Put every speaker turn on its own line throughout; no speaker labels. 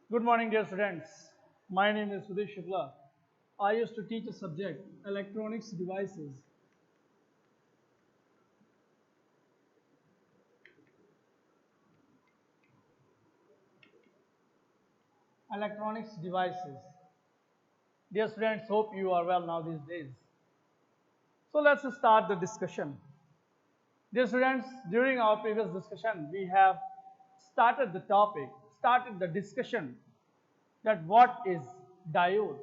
Good morning, dear students. My name is Sudesh Shukla. I used to teach a subject, electronics devices. Electronics devices. Dear students, hope you are well now these days. So let's start the discussion. Dear students, during our previous discussion, we have started the topic, started the discussion that what is diode,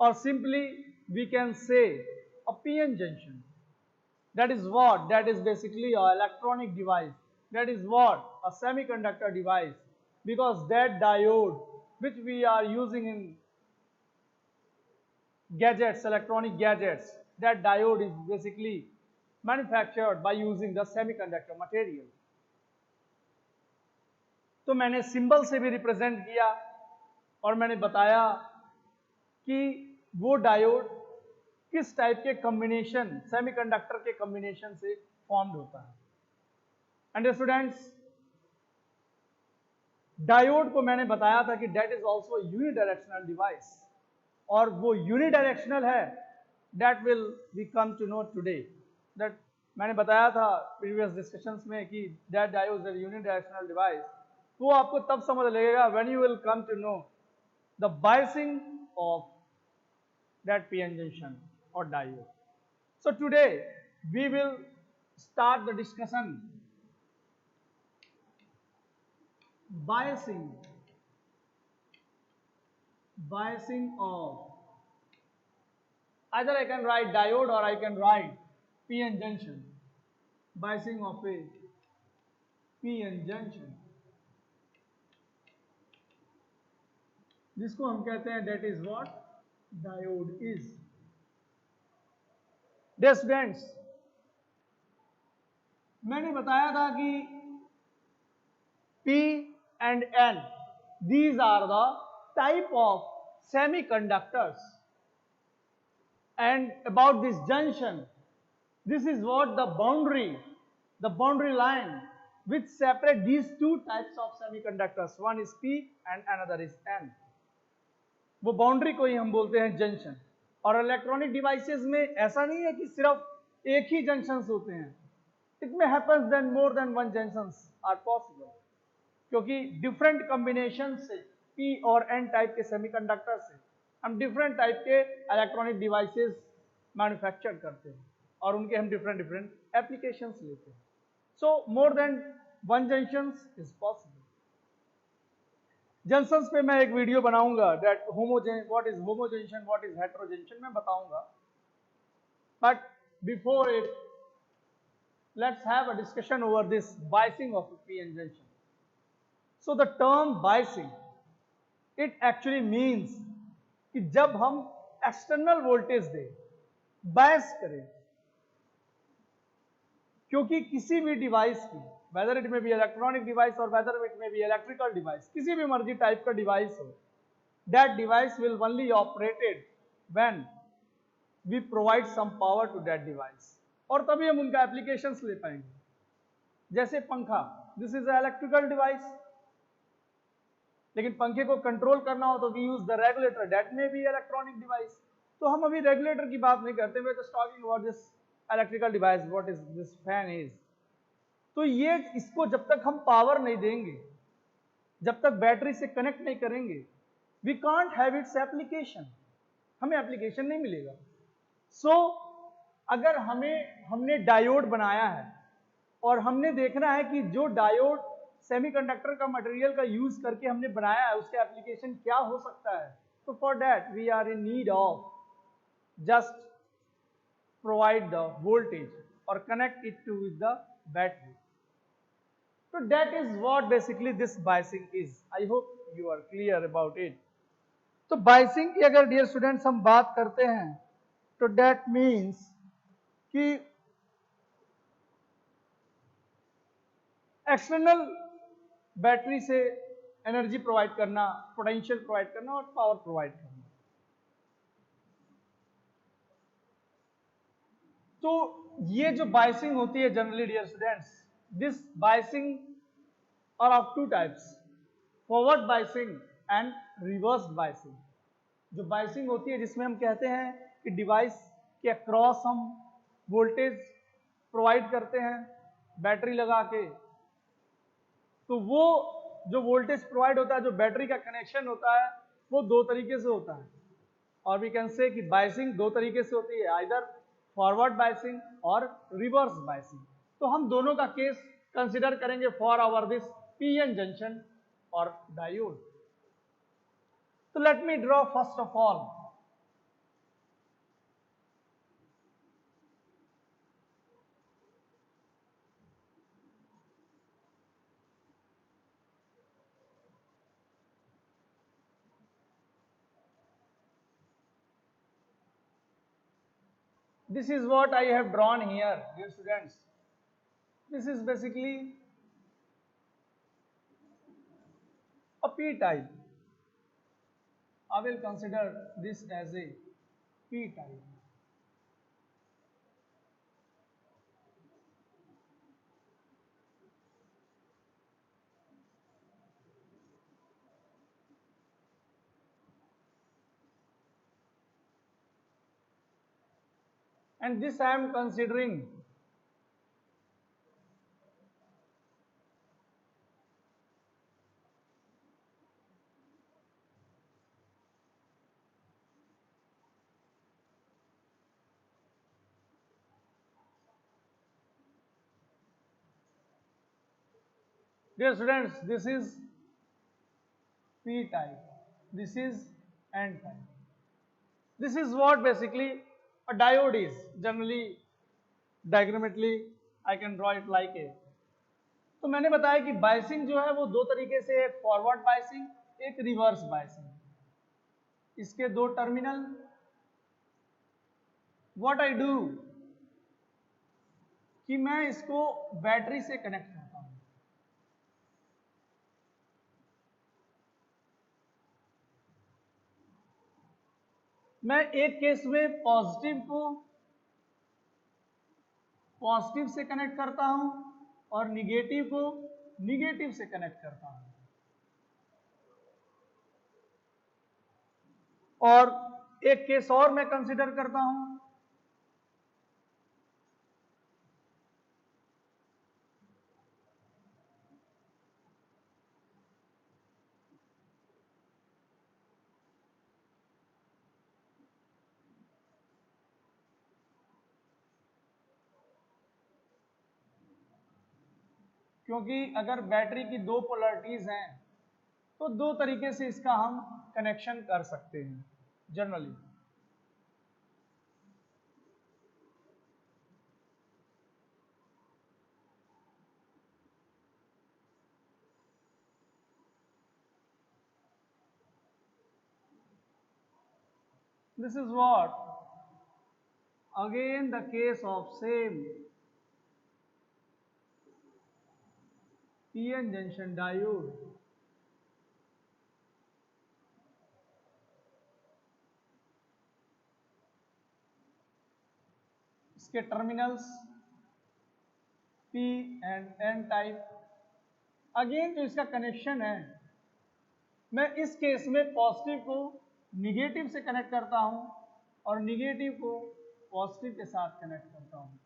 or simply we can say a PN junction. That is what? That is basically an electronic device. That is what? A semiconductor device. Because that diode which we are using in gadgets, electronic gadgets, that diode is basically manufactured by using the semiconductor material. तो मैंने symbol से भी represent किया और मैंने बताया कि वो डायोड किस टाइप के कॉम्बिनेशन सेमीकंडक्टर के कॉम्बिनेशन से फॉर्म्ड होता है. एंड स्टूडेंट्स, डायोड को मैंने बताया था कि that is also unidirectional device, और वो यूनिडायरेक्शनल है. That will we come to know today. That मैंने बताया था प्रीवियस डिस्कशंस में कि that diode is unidirectional device. वो आपको तब समझ लगेगा when you will come to know the biasing of that PN junction और diode. So today we will start the discussion biasing of, either I can write diode or I can write PN junction. Biasing of a PN junction, जिसको हम कहते हैं that is what diode is. Dear students, मैंने बताया था कि P and N, these are the type of semiconductors, and about this junction, this is what the boundary line which separate these two types of semiconductors. One is P and another is N. वो boundary को ही हम बोलते हैं junction. और electronic devices में ऐसा नहीं है कि सिर्फ एक ही जंक्शंस होते हैं. It may happens then more than one junctions are possible, क्योंकि डिफरेंट कॉम्बिनेशन से P और N टाइप के सेमीकंडक्टर से हम डिफरेंट टाइप के इलेक्ट्रॉनिक डिवाइसेस मैन्युफैक्चर करते हैं और उनके हम डिफरेंट एप्लीकेशंस लेते हैं. So more than one junctions is possible. Junctions पे मैं एक वीडियो बनाऊंगा, that what is homojunction, what is heterojunction, मैं बताऊंगा. But before it, let's have a discussion over this biasing of a PN junction. So the term biasing, it actually means कि जब हम external voltage दें, बायस करें, क्योंकि किसी भी डिवाइस की, whether it may be electronic device और whether it may be electrical device, किसी भी मर्जी टाइप का डिवाइस हो, that device will only operated when we provide some power to that device, और तभी हम उनका एप्लीकेशंस ले पाएंगे. जैसे पंखा, this is a electrical device, लेकिन पंखे को कंट्रोल करना हो तो we use the regulator, that में भी इलेक्ट्रॉनिक डिवाइस. तो हम अभी रेगुलेटर की बात नहीं करते, we are just talking about this electrical device, what is this fan is. तो ये इसको जब तक हम पावर नहीं देंगे, जब तक बैटरी से कनेक्ट नहीं करेंगे, we can't have its application, हमें एप्लीकेशन नहीं मिलेगा. सो अगर हमने डायोड बनाया है और हमने देखना है कि जो डायोड सेमीकंडक्टर का मटेरियल का यूज करके हमने बनाया है उसका एप्लीकेशन क्या हो सकता है, तो for that we are in need of just provide the voltage और connect it to with the battery. So that is what basically this biasing is. I hope you are clear about it. तो biasing की अगर dear students हम बात करते हैं तो that means कि एक्सटर्नल बैटरी से एनर्जी प्रोवाइड करना, पोटेंशियल प्रोवाइड करना और पावर प्रोवाइड करना. तो ये जो बायसिंग होती है generally dear students, this biasing are of two types. Forward biasing and reverse biasing. जो बाइसिंग होती है जिसमें हम कहते हैं कि डिवाइस के अक्रॉस हम वोल्टेज प्रोवाइड करते हैं बैटरी लगा के, तो वो जो वोल्टेज प्रोवाइड होता है, जो बैटरी का कनेक्शन होता है, वो दो तरीके से होता है। और वी कैन से कि बाइसिंग दो तरीके से होती है, आइदर फॉरवर्ड बाइसिंग और रिवर्स बाइसिंग। तो हम दोनों का केस कंसिडर करेंगे for our this PN junction और डायोड। तो let me draw first of all this is what I have drawn here, dear students. This is basically a P type. I will consider this as a P type. And this I am considering dear students, this is P type, this is N type. This is what basically a diode is. Generally, diagrammatically, I can draw it like a. तो मैंने बताया कि biasing जो है वो दो तरीके से, एक फॉरवर्ड बाइसिंग, एक रिवर्स बाइसिंग। इसके दो टर्मिनल, व्हाट आई डू कि मैं इसको बैटरी से कनेक्ट करता हूं। मैं एक केस में पॉजिटिव को पॉजिटिव से कनेक्ट करता हूं और निगेटिव को निगेटिव से कनेक्ट करता हूं। और एक केस और मैं कंसिडर करता हूं, क्योंकि अगर बैटरी की दो पोलरिटीज हैं तो दो तरीके से इसका हम कनेक्शन कर सकते हैं generally. This is what again the case of same PN junction diode. इसके terminals P and N type. Again जो इसका कनेक्शन है, मैं इस केस में पॉजिटिव को निगेटिव से कनेक्ट करता हूं और निगेटिव को पॉजिटिव के साथ कनेक्ट करता हूं।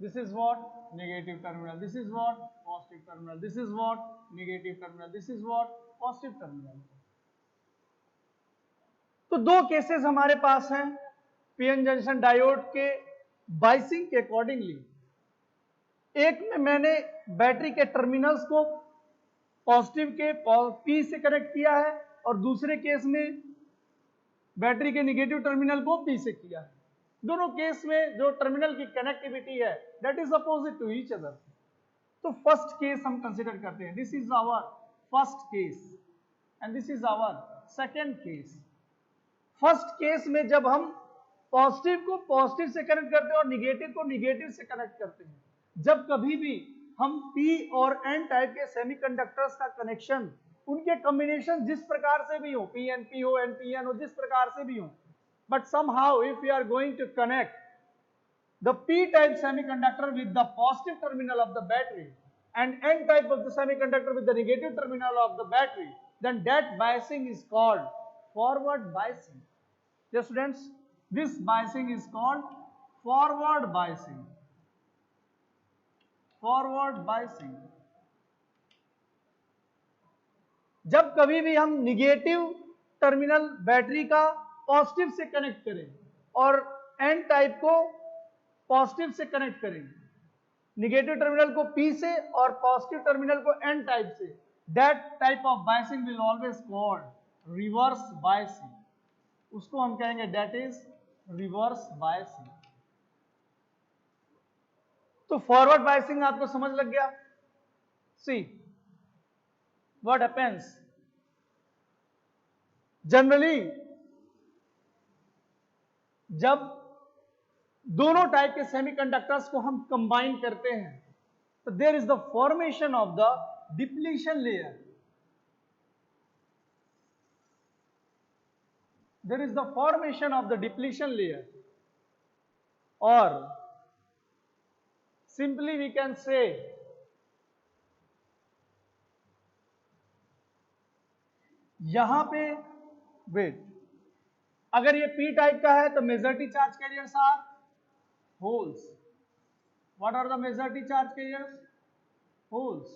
This is what negative terminal, this is what positive terminal, this is what negative terminal, this is what positive terminal. तो दो केसेस हमारे पास हैं पीएन जंक्शन डायोड के बाइसिंग के अकॉर्डिंगली। एक में मैंने बैटरी के टर्मिनल्स को पॉजिटिव के पी से कनेक्ट किया है और दूसरे केस में बैटरी के निगेटिव टर्मिनल को पी से किया है। दोनों केस में जो टर्मिनल की कनेक्टिविटी है that is opposite to each other. तो फर्स्ट केस हम कंसिडर करते हैं, this is our first case and this is our second case. First case में जब हम पॉजिटिव को पॉजिटिव से कनेक्ट करते हैं और निगेटिव को निगेटिव से कनेक्ट करते हैं, जब कभी भी हम पी और एन टाइप के सेमीकंडक्टर्स का कनेक्शन, उनके कॉम्बिनेशन जिस प्रकार से भी हो, पी एन पी हो, एन पी एन हो, जिस प्रकार से भी हो, but somehow if we are going to connect the p type semiconductor with the positive terminal of the battery and n type of the semiconductor with the negative terminal of the battery, then that biasing is called forward biasing. Yes students, this biasing is called forward biasing. Forward biasing. जब कभी भी हम negative terminal battery का positive से connect करें और N type को positive से कनेक्ट करें, निगेटिव टर्मिनल को P से और पॉजिटिव टर्मिनल को N टाइप से, that type of biasing will always called reverse biasing. उसको हम कहेंगे दैट इज रिवर्स बायसिंग. तो फॉरवर्ड बायसिंग आपको समझ लग गया. सी व्हाट हैपेंस जनरली जब दोनों टाइप के सेमीकंडक्टर्स को हम कंबाइन करते हैं तो there is the formation of the depletion layer. There is the formation of the depletion layer, और सिंपली वी कैन से यहां पे वेट, अगर ये P टाइप का है तो majority charge carriers are holes. What are the majority charge carriers? Holes.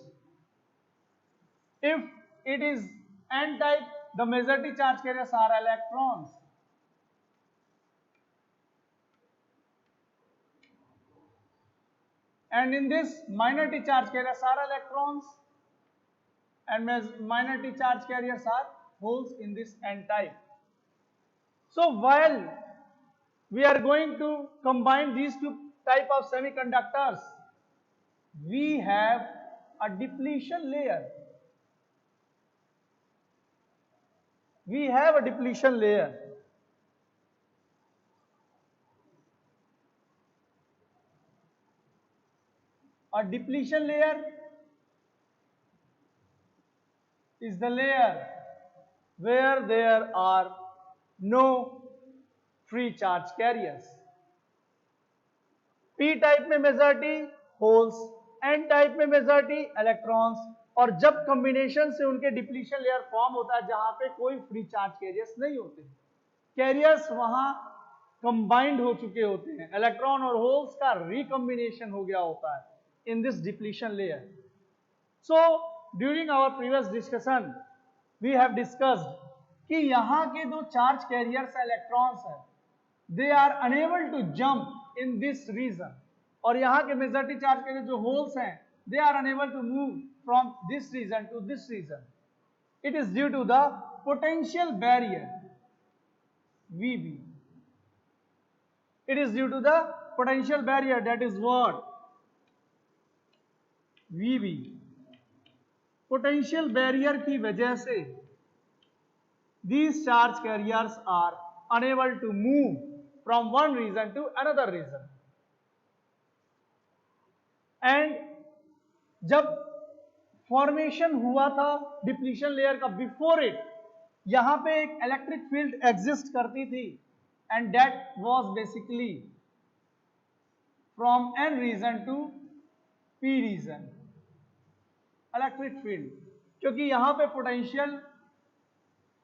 If it is N type, the majority charge carriers are electrons. And in this, minority charge carriers are electrons, and minority charge carriers are holes in this N type. So while we are going to combine these two type of semiconductors, we have a depletion layer. We have a depletion layer. A depletion layer is the layer where there are no free charge carriers. P type में majority holes, N type में majority electrons, और जब combination से उनके depletion layer form होता है जहां पे कोई फ्री चार्ज कैरियर्स नहीं होते, कैरियर्स वहां कंबाइंड हो चुके होते हैं, इलेक्ट्रॉन और होल्स का रिकॉम्बिनेशन हो गया होता है in this depletion layer. So during our previous discussion we have discussed कि यहां के दो चार्ज कैरियर्स इलेक्ट्रॉन्स हैं, they are unable to jump in this region, और यहाँ के मेजॉरिटी चार्ज के जो होल्स हैं they are unable to move from this region to this region. It is due to the potential barrier VB. It is due to the potential barrier, that is what VB. potential barrier की वजह से these charge carriers are unable to move from one region to another region. And जब formation हुआ था depletion layer का, before it यहां पे एक इलेक्ट्रिक फील्ड एग्जिस्ट करती थी, and that was basically from N region to P region. Electric field, क्योंकि यहां पे पोटेंशियल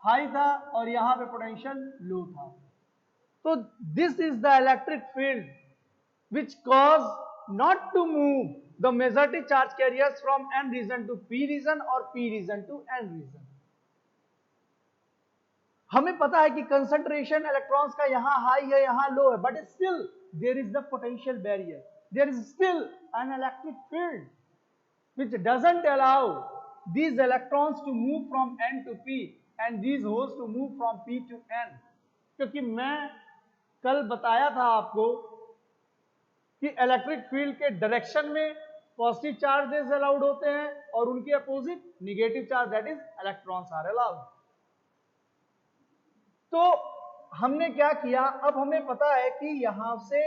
हाई था और यहां पे पोटेंशियल लो था. तो this is the electric field which cause not to move the majority charge carriers from n region to p region or p region to n region. हमें पता है कि कंसंट्रेशन इलेक्ट्रॉन्स का यहां हाई है, यहां लो है, but still there is the potential barrier, there is still an electric field which doesn't allow these electrons to move from n to p and these holes to move from p to n. क्योंकि मैं कल बताया था आपको कि electric field के direction में positive charges allowed होते हैं और उनके opposite negative charge that is electrons are allowed. तो हमने क्या किया, अब हमें पता है कि यहां से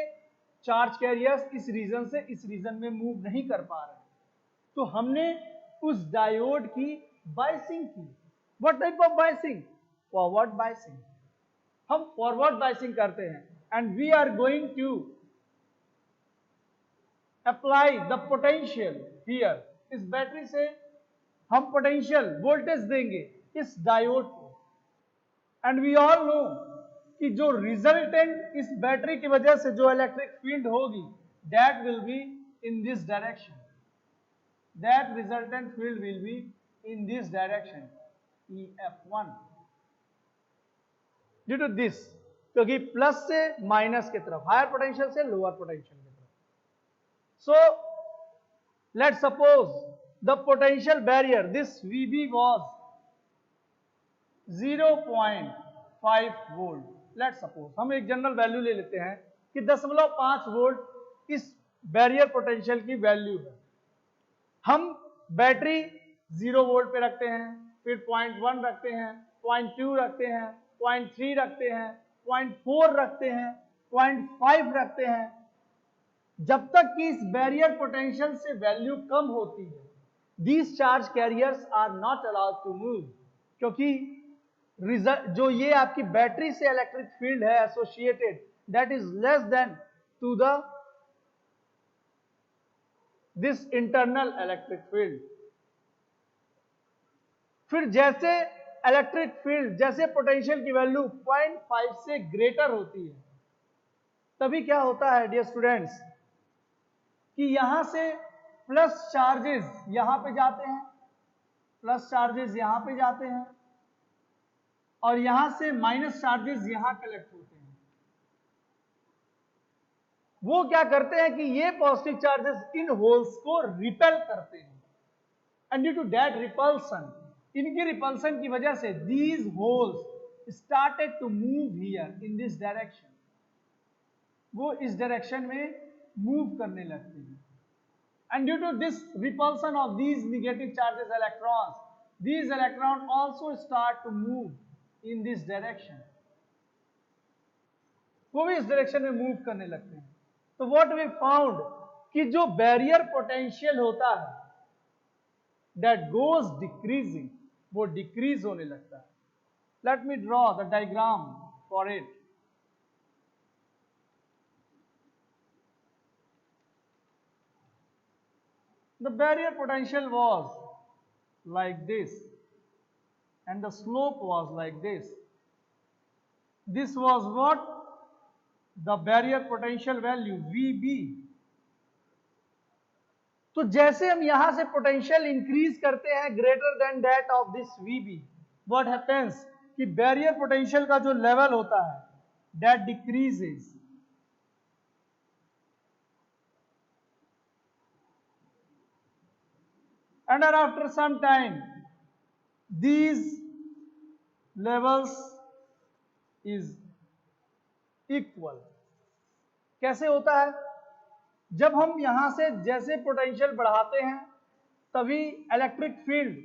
चार्ज कैरियर्स इस रीजन से इस रीजन में मूव नहीं कर पा रहे, तो हमने उस डायोड की बायसिंग की. What type of biasing? Forward biasing. हम फॉरवर्ड बायसिंग करते हैं and we are going to apply the potential here इस बैटरी से हम पोटेंशियल वोल्टेज देंगे इस डायोड को, एंड वी ऑल नो कि जो रिजल्टेंट इस बैटरी की वजह से जो इलेक्ट्रिक फील्ड होगी that will be in this direction, that resultant field will be in this direction EF1 due to this, क्योंकि प्लस से माइनस की तरफ, हायर पोटेंशियल से लोअर पोटेंशियल की तरफ. सो let's suppose the potential barrier, this VB was 0.5 volt. let's suppose हम एक general value ले लेते हैं कि 0.5 वोल्ट इस बैरियर पोटेंशियल की वैल्यू है. हम बैटरी 0 वोल्ट पे रखते हैं, फिर 0.1 रखते हैं, 0.2 रखते हैं, 0.3 रखते हैं, 0.4 रखते हैं, 0.5 रखते हैं, जब तक कि इस बैरियर पोटेंशियल से वैल्यू कम होती है. These charge carriers are not allowed to move, क्योंकि जो ये आपकी बैटरी से इलेक्ट्रिक फील्ड है associated that is less than to the this internal electric field. फिर जैसे इलेक्ट्रिक फील्ड, जैसे पोटेंशियल की वैल्यू 0.5 से ग्रेटर होती है, तभी क्या होता है डियर स्टूडेंट्स कि यहां से प्लस चार्जेस यहां पे जाते हैं, प्लस चार्जेस यहां पे जाते हैं, और यहां से माइनस चार्जेस यहां कलेक्ट होते हैं. वो क्या करते हैं कि ये पॉजिटिव चार्जेस इन होल्स को रिपेल करते हैं, and due to that repulsion, इनकी रिपल्सन की वजह से these holes started to move here in this direction, वो इस डायरेक्शन में मूव करने लगते हैं. And due to this repulsion of these negative charges electrons, these electrons also start to move in this direction. वो भी इस डायरेक्शन में मूव करने लगते हैं. तो what we found कि जो बैरियर पोटेंशियल होता है that goes decreasing, वो डिक्रीज होने लगता है. Let me draw the diagram for it. The barrier potential was like this and the slope was like this. This was what? The barrier potential value VB. तो जैसे हम यहां से potential increase करते हैं greater than that of this VB, what happens कि barrier potential का जो लेवल होता है that decreases. And after some time these levels is equal. कैसे होता है? जब हम यहां से जैसे पोटेंशियल बढ़ाते हैं तभी इलेक्ट्रिक फील्ड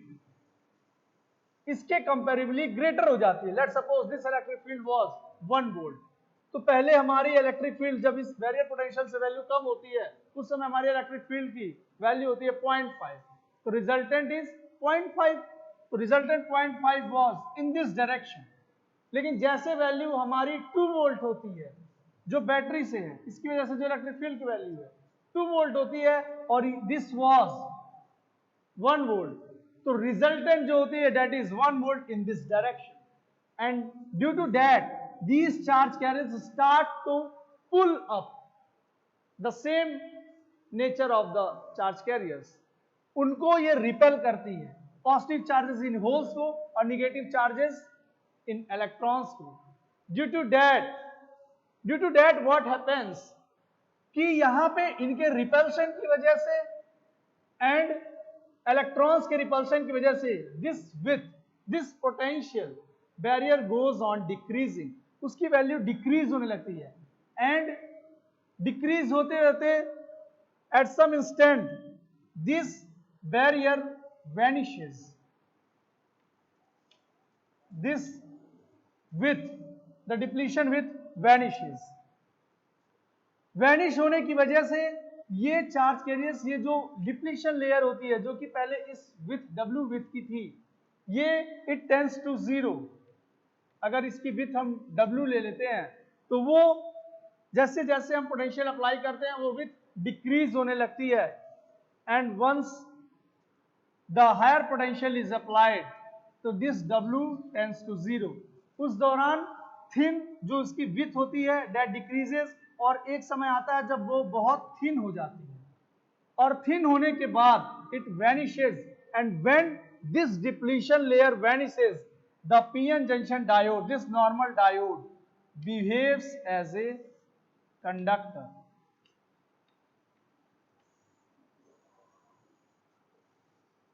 इसके कंपैरेबली ग्रेटर हो जाती है. Let's suppose this electric field was 1 volt, तो पहले हमारी इलेक्ट्रिक फील्ड जब इस बैरियर पोटेंशियल से वैल्यू कम होती है उस समय हमारी इलेक्ट्रिक फील्ड की वैल्यू होती है 0.5, तो रिजल्टेंट इज 0.5. तो resultant 0.5 was in this direction. लेकिन जैसे वैल्यू हमारी 2 वोल्ट होती है जो बैटरी से है, इसकी वजह से जो इलेक्ट्रिक फील्ड की वैल्यू है 2 वोल्ट होती है, और दिस वाज 1 वोल्ट, तो रिजल्टेंट जो होती है that is 1 volt in this direction. And due to that these charge carriers start to pull up the same nature of the charge carriers. उनको ये रिपेल करती है, पॉजिटिव चार्जेस इन holes को और निगेटिव चार्जेस इन इलेक्ट्रॉन्स को. Due to that what happens कि यहां पे इनके रिपल्शन की वजह से एंड इलेक्ट्रॉन्स के रिपल्शन की वजह से this potential barrier goes on decreasing, उसकी वैल्यू डिक्रीज होने लगती है. एंड डिक्रीज होते रहते at some instant this barrier vanishes, this width, the depletion width vanishes. Vanish होने की वजह से ये चार्ज कैरियर्स, ये जो डिप्लीशन लेयर होती है जो कि पहले इस विथ W विथ की थी, ये इट टेंड्स टू 0. अगर इसकी विथ हम W ले लेते हैं तो वो जैसे जैसे हम पोटेंशियल अप्लाई करते हैं वो विथ डिक्रीज होने लगती है. And once the higher potential is applied, तो this W tends to 0. उस दौरान थिन जो उसकी विथ होती है that decreases, और एक समय आता है जब वो बहुत थिन हो जाती है, और थिन होने के बाद it vanishes, and when this depletion layer vanishes, the PN junction diode, this normal diode, behaves as a conductor.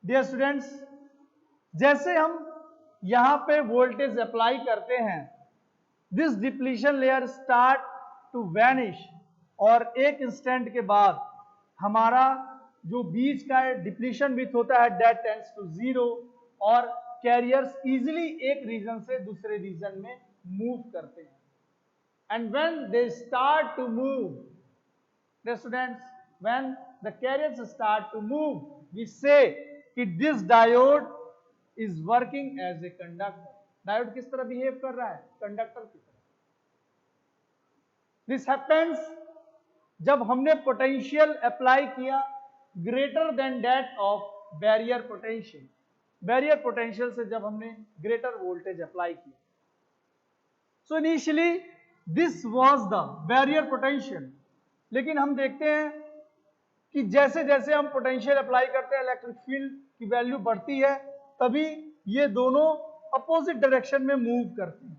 Dear students, जैसे हम यहां पे वोल्टेज अप्लाई करते हैं, this depletion layer start to vanish, और एक इंस्टेंट के बाद हमारा जो बीच का डिप्लीशन विथ होता है दैट टेंड्स टू 0, और कैरियर्स इजीली एक रीजन से दूसरे रीजन में मूव करते हैं. And when they start to move, dear students, when the carriers start to move, we say कि this diode is working as a conductor. Diode किस तरह बिहेव कर रहा है? कंडक्टर की तरह. दिस हैपेंस जब हमने पोटेंशियल अप्लाई किया greater than that of barrier potential. Barrier potential से जब हमने ग्रेटर वोल्टेज अप्लाई किया. So initially this was the barrier potential, लेकिन हम देखते हैं कि जैसे जैसे हम पोटेंशियल अप्लाई करते हैं इलेक्ट्रिक फील्ड की वैल्यू बढ़ती है, तभी ये दोनों अपोजिट डायरेक्शन में मूव करते हैं,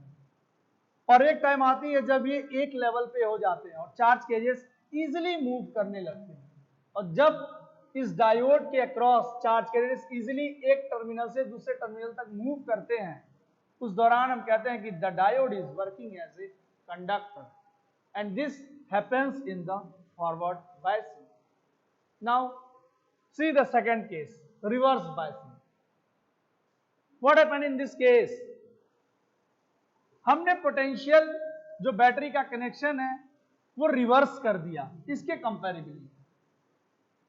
और एक टाइम आती है जब ये एक लेवल पे हो जाते हैं और चार्ज कैरियर्स इजीली मूव करने लगते हैं. और जब इस डायोड के अक्रॉस चार्ज कैरियर्स इजीली एक टर्मिनल से दूसरे टर्मिनल तक मूव करते हैं, उस दौरान हम कहते हैं कि the diode is working as a conductor, and this happens in the forward biasing. Now see the second case, reverse biasing. What happened in this case? हमने पोटेंशियल जो बैटरी का कनेक्शन है वो रिवर्स कर दिया. इसके कंपैरेबली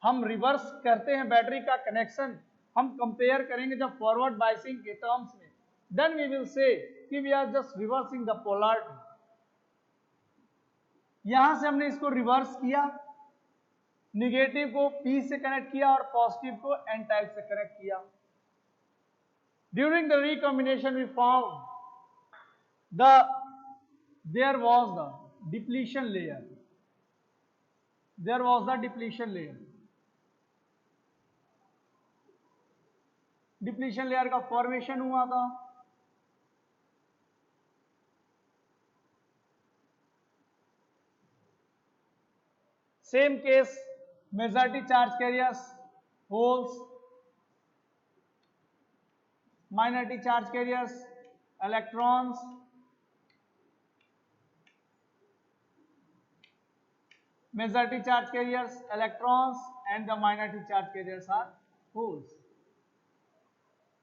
हम रिवर्स करते हैं बैटरी का कनेक्शन, हम कंपेयर करेंगे जब फॉरवर्ड बायसिंग के टर्म्स में, देन वी विल से कि we are just reversing the polarity. यहां से हमने इसको रिवर्स किया, निगेटिव को P से कनेक्ट किया और पॉजिटिव को N टाइप से कनेक्ट किया. During the recombination we found there was the depletion layer. There was the depletion layer. Depletion layer का फॉर्मेशन हुआ था. Same case, majority charge carriers, holes, minority charge carriers, electrons, majority charge carriers, electrons, and the minority charge carriers are holes.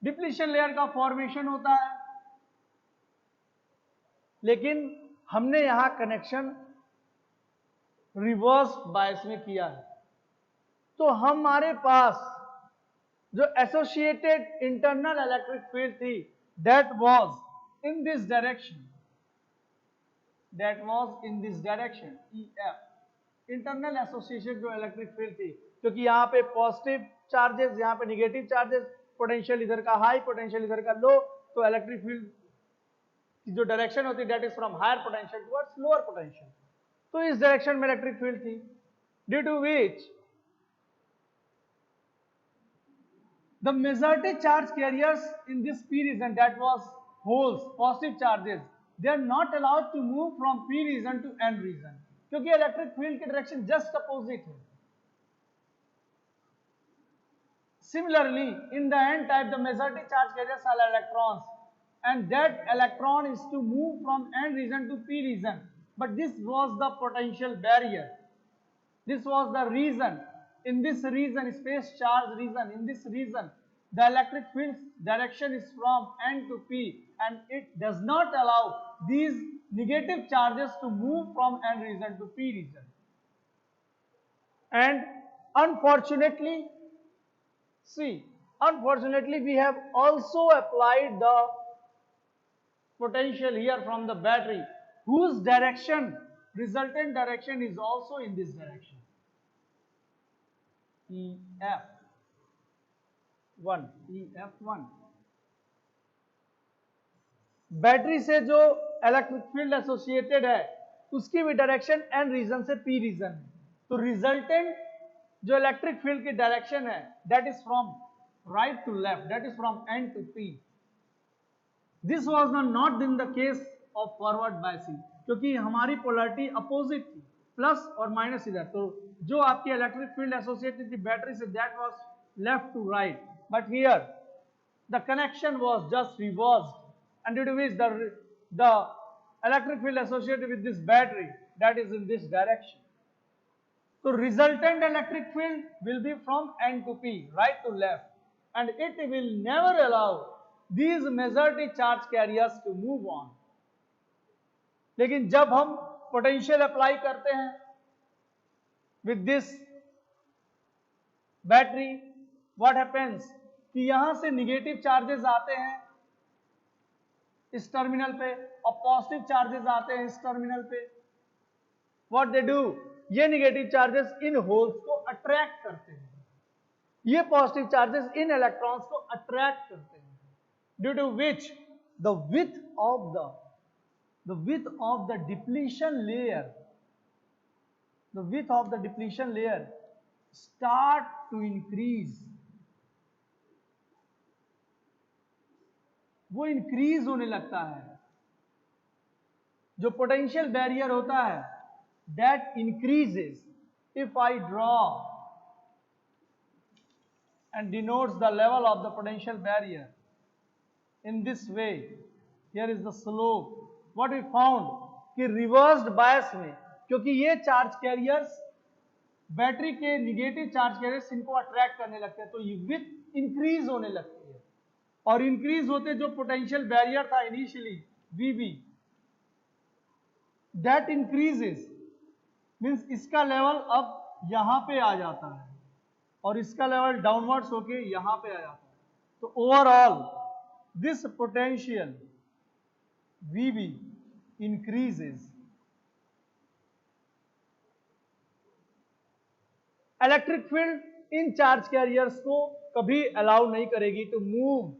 Depletion layer का formation होता है, लेकिन हमने यहां connection reverse bias में किया है, तो हमारे पास जो एसोसिएटेड इंटरनल इलेक्ट्रिक फील्ड थी that was in this direction, that was in this direction EF. Internal association जो इलेक्ट्रिक फील्ड थी, क्योंकि यहाँ पे पॉजिटिव चार्जेस, यहाँ पे निगेटिव चार्जेस, पोटेंशियल इधर का हाई, पोटेंशियल इधर का लो, तो इलेक्ट्रिक फील्ड की जो डायरेक्शन होती है that is from higher potential towards lower potential. तो इस डायरेक्शन में इलेक्ट्रिक फील्ड थी, due to which the majority charge carriers in this P region, that was holes, positive charges, they are not allowed to move from P region to N region, क्योंकि electric field की direction just opposite है. Similarly, in the N type, the majority charge carriers are electrons, and that electron is to move from N region to P region, but this was the potential barrier. This was the reason. In this region, space charge region, in this region, the electric field's direction is from N to P, and it does not allow these negative charges to move from N region to P region. And unfortunately, unfortunately we have also applied the potential here from the battery, whose direction, resultant direction, is also in this direction, EF. 1 EF1। Battery से जो electric field associated है उसकी भी direction N region से P region है, तो resultant जो electric field की डायरेक्शन है that is from right to left, that is from N to P. This was not in the case of forward biasing, क्योंकि हमारी पोलैरिटी अपोजिट थी, plus और माइनस इधर, तो जो आपकी इलेक्ट्रिक फील्ड एसोसिएटेड थी बैटरी से that was left to right, but here the connection was just reversed, and due to which the electric field associated with this battery that is in this direction. So resultant electric field will be from N to P, right to left, and it will never allow these majority charge carriers to move on. लेकिन जब हम potential apply करते हैं with this battery, what happens कि यहां से negative charges आते हैं इस टर्मिनल पे और पॉजिटिव चार्जेस आते हैं इस टर्मिनल पे। व्हाट दे डू, ये निगेटिव चार्जेस इन होल्स को अट्रैक्ट करते हैं, ये पॉजिटिव चार्जेस इन इलेक्ट्रॉन्स को अट्रैक्ट करते हैं, due to which the width of the depletion layer start to increase, वो इंक्रीज होने लगता है। जो पोटेंशियल बैरियर होता है that increases. If I draw and denotes the level of the potential barrier in this way, here is the slope, what we found कि reversed बायस में, क्योंकि ये चार्ज कैरियर्स बैटरी के निगेटिव चार्ज कैरियर्स इनको attract करने लगते हैं, तो ये विड्थ इंक्रीज होने लगती है, और इंक्रीज होते जो पोटेंशियल बैरियर था initially VB, that increases means इसका लेवल अब यहां पे आ जाता है और इसका लेवल डाउनवर्ड्स होके यहां पे आ जाता है, तो overall this potential VB increases. Electric field इन चार्ज कैरियर्स को कभी अलाउ नहीं करेगी to move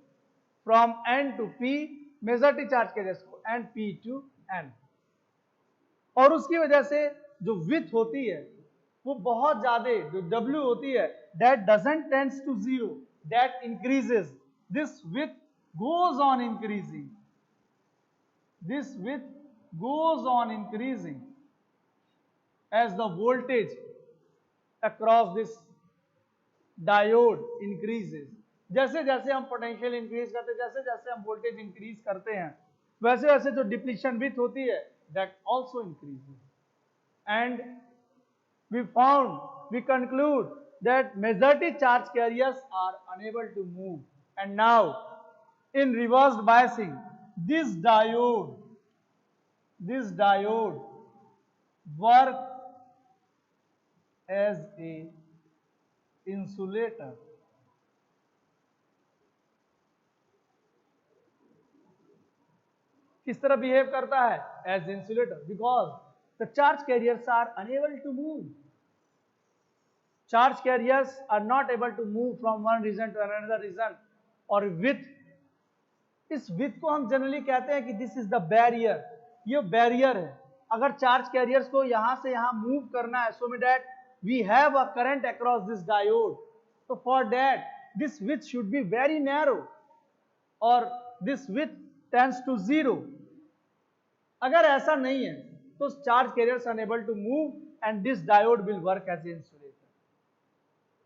from N to P, majority charge carriers को and P टू N, और उसकी वजह से जो विड्थ होती है वो बहुत ज्यादा, जो W होती है that doesn't tends to zero, that increases, this width goes on increasing, this width goes on increasing as the voltage across this diode increases। जैसे जैसे हम पोटेंशियल इंक्रीज करते हैं, जैसे जैसे हम वोल्टेज इंक्रीज करते हैं, वैसे वैसे जो डिप्लीशन विड्थ होती है that also increases, and we conclude that majority charge carriers are unable to move, and now in reversed biasing this diode work as a insulator। किस तरह बिहेव करता है? As insulator, because the charge carriers are unable to move, charge carriers are not able to move from one region to another region, और width, इस width को हम generally कहते हैं कि दिस इज द बैरियर, ये बैरियर है। अगर चार्ज कैरियर्स को यहां से यहां मूव करना है, so me that we have a current across this diode, तो for that this width should be very narrow और this width tends to zero. अगर ऐसा नहीं है तो charge carriers unable to move and this diode will work as a insulator.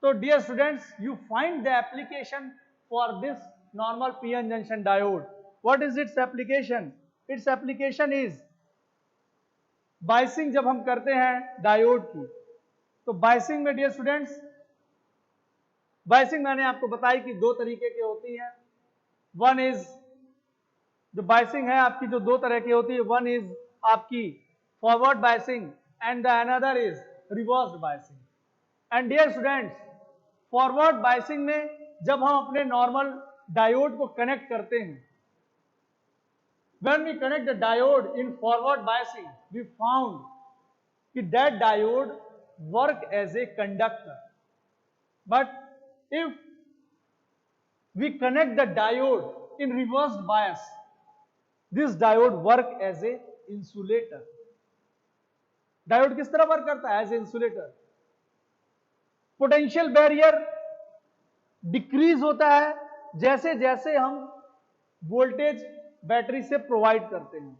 तो dear students, you find the application for this normal PN junction diode. What is its application? Its application is biasing. जब हम करते हैं diode की, तो biasing में dear students, biasing मैंने आपको बताई कि दो तरीके की होती है। वन इज, जो बाइसिंग है आपकी जो दो तरह की होती है, वन इज आपकी forward biasing and the another is reversed biasing. And dear students, forward biasing में जब हम अपने नॉर्मल डायोड को कनेक्ट करते हैं, when we connect the diode in forward biasing, we found that that diode work as a conductor, but if we connect the diode in reversed bias. This diode work as a insulator. Diode किस तरह work करता है? As a insulator. Potential barrier decrease होता है जैसे जैसे हम voltage battery से प्रोवाइड करते हैं.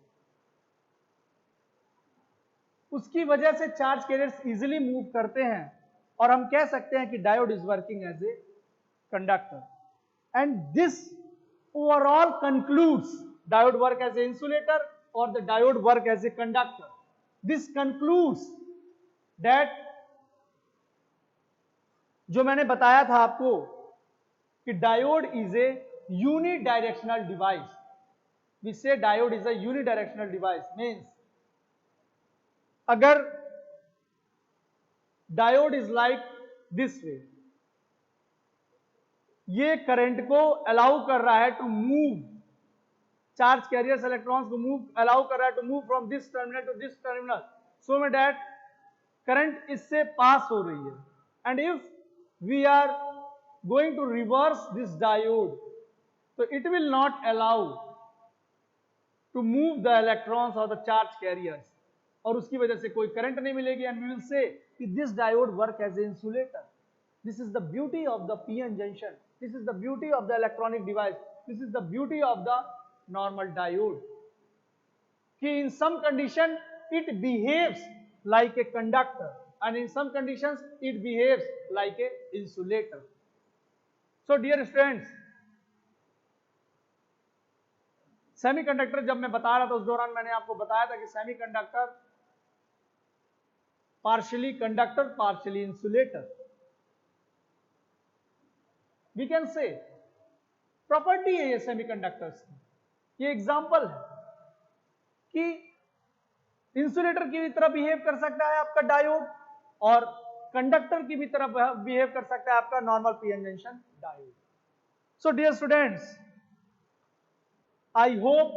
उसकी वजह से चार्ज कैरियर्स इजीली मूव करते हैं और हम कह सकते हैं कि diode is working as a conductor. And this overall concludes diode work as a insulator और the diode work as a conductor. This concludes that जो मैंने बताया था आपको कि diode is a unidirectional device. We say diode is a unidirectional device means अगर diode is like this way, ये current को अलाउ कर रहा है to move, charge carriers electrons को मूव अलाउ कर रहा है to move from this terminal to this terminal, so में दैट करंट इससे पास हो रही है. And if we are going to reverse this diode, तो it will not allow to move the electrons और द चार्ज कैरियर्स, और उसकी वजह से कोई करंट नहीं मिलेगी. एंड वी विल से कि this diode work as a insulator. This is the beauty of the PN junction. This is the beauty of the electronic device. This is the beauty of the normal diode कि in some condition it behaves like a conductor and in some conditions it behaves like a insulator. So dear students, semiconductor जब मैं बता रहा था उस दौरान मैंने आपको बताया था कि semiconductor partially conductor partially insulator. We can say property है ये सेमीकंडक्टर्स की. ये एग्जांपल है कि इंसुलेटर की भी तरह बिहेव कर सकता है आपका डायोड और कंडक्टर की भी तरह बिहेव कर सकता है आपका normal PN junction diode. So dear students, I hope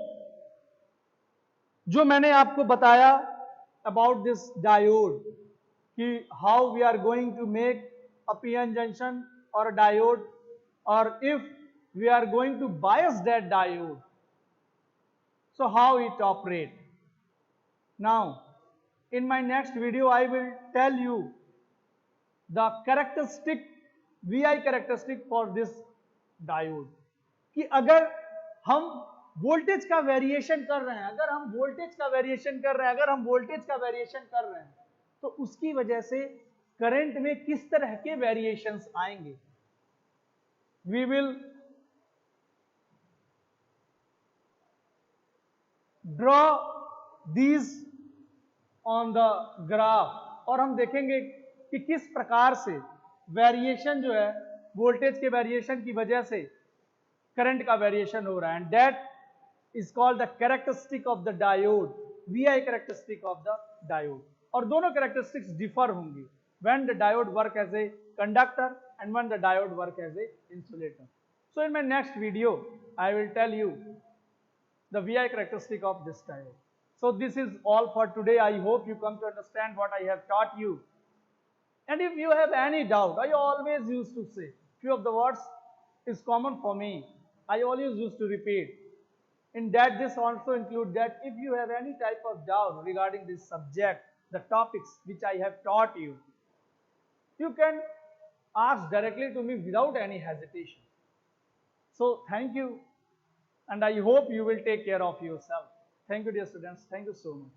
जो मैंने आपको बताया अबाउट दिस डायोड कि how we are going to make a PN junction और डायोड, और if we are going to bias that diode, so how it operate. Now in my next video I will tell you the characteristic, VI characteristic for this diode कि अगर हम voltage का variation कर रहे हैं, अगर हम वोल्टेज का वेरिएशन कर रहे हैं, अगर हम वोल्टेज का वेरिएशन कर रहे हैं तो उसकी वजह से करंट में किस तरह के वेरिएशंस आएंगे. We will draw these on the graph और हम देखेंगे कि किस प्रकार से वेरिएशन जो है वोल्टेज के वेरिएशन की वजह से करंट का वेरिएशन हो रहा है. And that is called the characteristic of the diode, VI characteristic of the diode. और दोनों कैरेक्टरिस्टिक्स डिफर होंगी when the diode work as a conductor and when the diode work as a insulator. So in my next video I will tell you the VI characteristic of this diode. So this is all for today. I hope you come to understand what I have taught you. And if you have any doubt, I always used to say, few of the words is common for me. I always used to repeat. In that this also include that if you have any type of doubt regarding this subject, the topics which I have taught you, you can ask directly to me without any hesitation. So thank you. And I hope you will take care of yourself. Thank you, dear students. Thank you so much.